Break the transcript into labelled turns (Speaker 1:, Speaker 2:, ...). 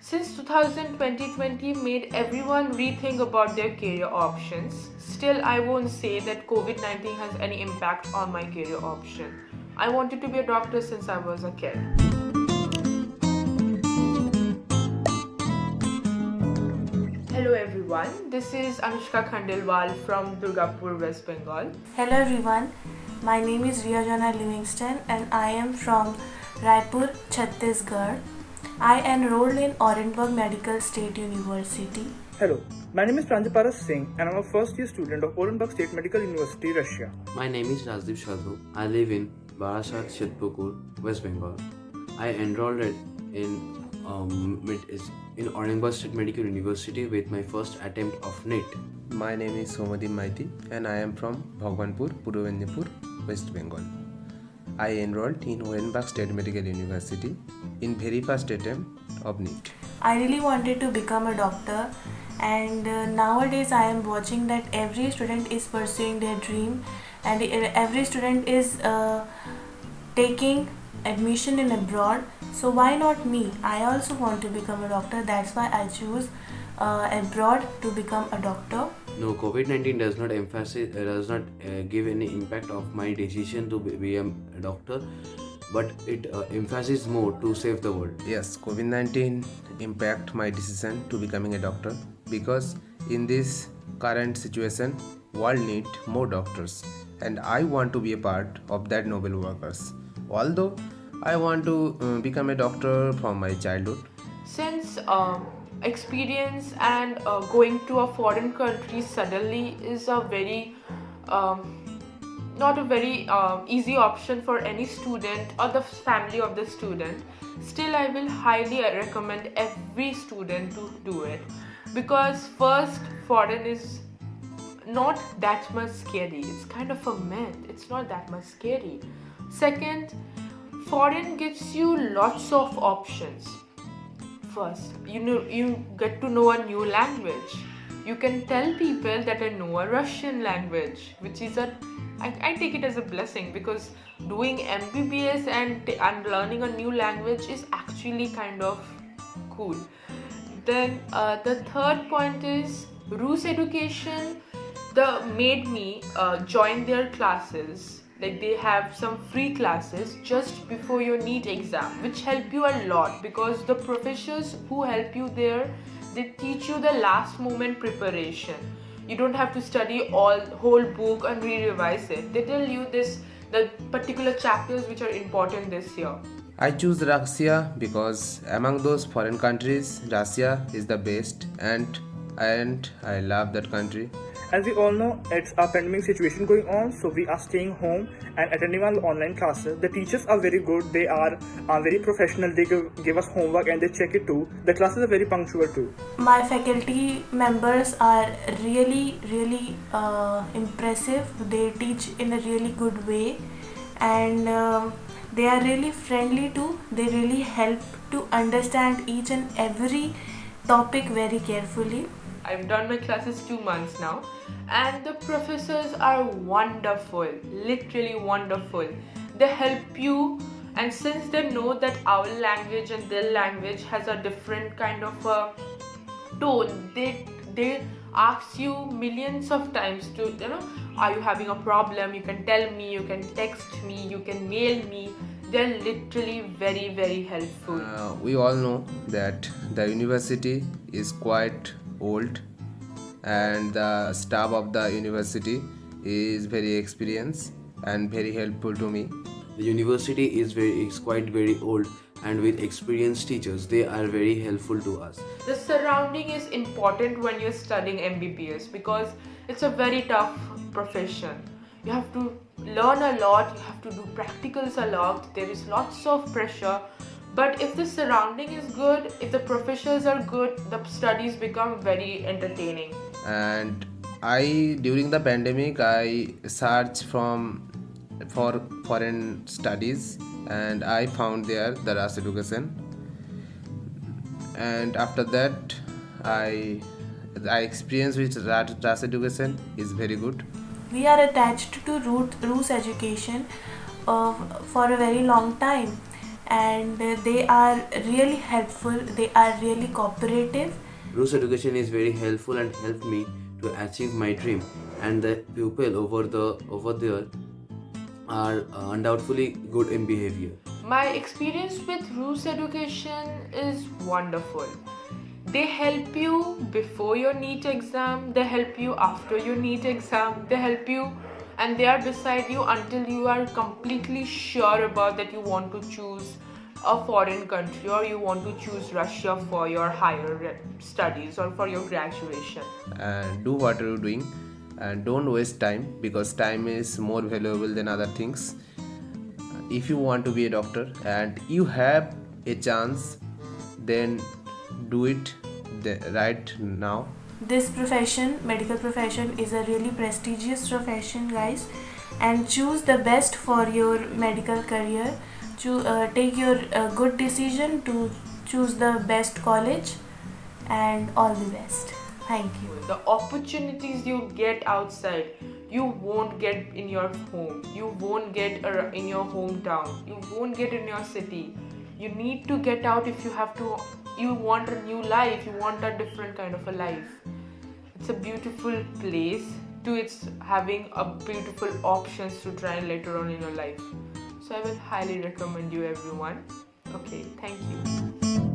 Speaker 1: Since 2020 made everyone rethink about their career options, still I won't say that COVID 19 has any impact on my career option. I wanted to be a doctor since I was a kid. Hello everyone, this is Anushka Khandelwal from Durgapur, West Bengal.
Speaker 2: Hello everyone, my name is Riya Jana Livingston and I am from Raipur, Chhattisgarh. I enrolled in Orenburg Medical State University.
Speaker 3: Hello, my name is Pranjaparas Singh and I'm a first year student of Orenburg State Medical University, Russia.
Speaker 4: My name is Rajdeep Shadhu. I live in Barasat, Chitpur, West Bengal. I enrolled in Orenburg State Medical University with my first attempt of NET.
Speaker 5: My name is Somadip Maiti and I am from Bhagwanpur, Purbo Mendipur, West Bengal. I enrolled in Orenburg State Medical University in very first attempt of NET.
Speaker 2: I really wanted to become a doctor, and nowadays I am watching that every student is pursuing their dream and every student is taking admission in abroad. So why not me? I also want to become a doctor. That's why I choose abroad to become a doctor.
Speaker 4: No, COVID-19 does not give any impact of my decision to be a doctor, but it emphasizes more to save the world.
Speaker 5: Yes, COVID-19 impact my decision to becoming a doctor because in this current situation, world need more doctors and I want to be a part of that noble workers. Although I want to become a doctor from my childhood.
Speaker 1: Since experience and going to a foreign country suddenly is a very not a very easy option for any student or the family of the student, still I will highly recommend every student to do it, because first, foreign is not that much scary. It's kind of a myth. It's not that much scary. Second, foreign gives you lots of options. First, you get to know a new language. You can tell people that I know a Russian language, which is I take it as a blessing, because doing MBBS and learning a new language is actually kind of cool. Then the third point is Rus education. Made me join their classes. Like they have some free classes just before your NEET exam, which help you a lot, because the professors who help you there, they teach you the last moment preparation. You don't have to study whole book and re-revise it. They tell you the particular chapters which are important this year.
Speaker 5: I choose Russia because among those foreign countries, Russia is the best and I love that country.
Speaker 3: As we all know, it's a pandemic situation going on, so we are staying home and attending our online classes. The teachers are very good, they are very professional, they give us homework and they check it too. The classes are very punctual too.
Speaker 2: My faculty members are really impressive. They teach in a really good way, and they are really friendly too. They really help to understand each and every topic very carefully.
Speaker 1: I've done my classes 2 months now, and the professors are wonderful, literally wonderful. They help you, and since they know that our language and their language has a different kind of a tone, they ask you millions of times to, are you having a problem? You can tell me, you can text me, you can mail me. They're literally very helpful.
Speaker 5: We all know that the university is quite old and the staff of the university is very experienced and very helpful to me.
Speaker 4: The university is quite very old, and with experienced teachers, they are very helpful to us.
Speaker 1: The surrounding is important when you're studying MBBS, because it's a very tough profession. You have to learn a lot, you have to do practicals a lot, there is lots of pressure. But if the surrounding is good, if the professors are good, the studies become very entertaining.
Speaker 5: And during the pandemic, I searched for foreign studies and I found there the Rus education. And after that, I experience with Rus education is very good.
Speaker 2: We are attached to Rus education for a very long time. and they are really helpful, they are really cooperative.
Speaker 4: Bruce Education is very helpful and helped me to achieve my dream, and the pupil over there are undoubtedly good in behavior.
Speaker 1: My experience with Roots Education is wonderful. They help you before your NEET exam, they help you after your NEET exam, they help you and they are beside you until you are completely sure about that you want to choose a foreign country or you want to choose Russia for your higher studies or for your graduation.
Speaker 5: And do what you're doing and don't waste time, because time is more valuable than other things. If you want to be a doctor and you have a chance, then do it right now.
Speaker 2: This profession, medical profession, is a really prestigious profession, guys, and choose the best for your medical career. Take your good decision to choose the best college, and all the best. Thank you.
Speaker 1: The opportunities you get outside, you won't get in your home, you won't get in your hometown, you won't get in your city. You need to get out if you want a new life, you want a different kind of a life. It's a beautiful place it's having a beautiful options to try later on in your life. So I will highly recommend you everyone. Okay, thank you.